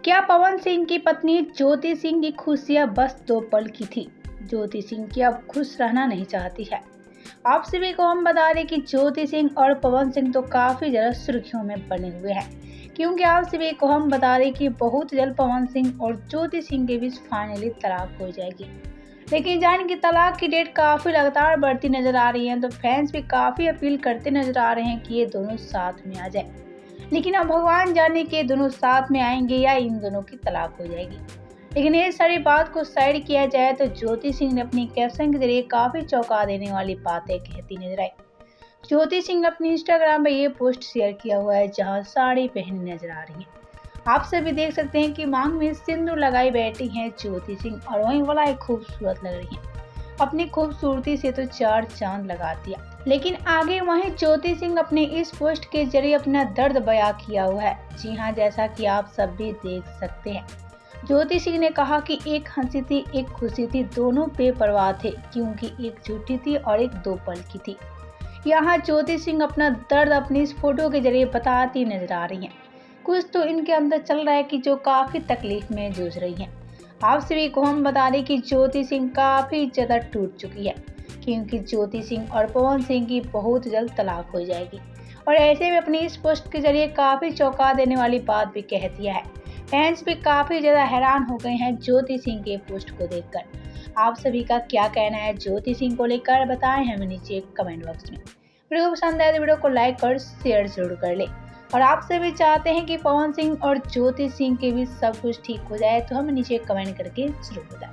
क्या पवन सिंह की पत्नी ज्योति सिंह की खुशियां बस 2 पल की थी? ज्योति सिंह की अब खुश रहना नहीं चाहती है। आप सभी को हम बता दें कि ज्योति सिंह और पवन सिंह तो काफी ज्यादा सुर्खियों में बने हुए हैं, क्योंकि आप सभी को हम बता दें कि बहुत जल्द पवन सिंह और ज्योति सिंह के बीच फाइनली तलाक हो जाएगी। लेकिन जान की तलाक की डेट काफी लगातार बढ़ती नजर आ रही है, तो फैंस भी काफी अपील करते नजर आ रहे हैं कि ये दोनों साथ में आ जाए। लेकिन अब भगवान जाने के दोनों साथ में आएंगे या इन दोनों की तलाक हो जाएगी। लेकिन ये सारी बात को साइड किया जाए तो ज्योति सिंह ने अपनी कैप्शन के जरिए काफी चौंका देने वाली बातें कहती नजर आई। ज्योति सिंह ने अपनी इंस्टाग्राम पर ये पोस्ट शेयर किया हुआ है, जहां साड़ी पहनी नजर आ रही है। आप सभी देख सकते हैं कि मांग में सिंदूर लगाई बैठी हैं ज्योति सिंह, और वहीं वाला खूबसूरत लग रही है। अपनी खूबसूरती से तो 4 चांद लगा दिया। लेकिन आगे वहीं ज्योति सिंह अपने इस पोस्ट के जरिए अपना दर्द बयां किया हुआ है। जी हां, जैसा कि आप सब भी देख सकते हैं। ज्योति सिंह ने कहा कि एक हंसी थी, एक खुशी थी, दोनों बेपरवाह थे, क्योंकि एक झूठी थी और एक 2 पल की थी। यहाँ ज्योति सिंह अपना दर्द अपनी इस फोटो के जरिए बताती नजर आ रही हैं। कुछ तो इनके अंदर चल रहा है कि जो काफी तकलीफ में जूझ रही हैं। आप सभी को हम बता दें कि ज्योति सिंह काफी ज्यादा टूट चुकी है, क्योंकि ज्योति सिंह और पवन सिंह की बहुत जल्द तलाक हो जाएगी। और ऐसे में अपनी इस पोस्ट के जरिए काफी चौंका देने वाली बात भी कह दिया है। फैंस भी काफी ज्यादा हैरान हो गए हैं ज्योति सिंह के पोस्ट को देखकर। आप सभी का क्या कहना है ज्योति सिंह को लेकर, बताएं हमें नीचे कमेंट बॉक्स में। वीडियो पसंद आए तो वीडियो को लाइक और शेयर जरूर कर ले। और आप सभी चाहते हैं कि पवन सिंह और ज्योति सिंह के बीच सब कुछ ठीक हो जाए, तो हमें नीचे कमेंट करके जरूर बताएं।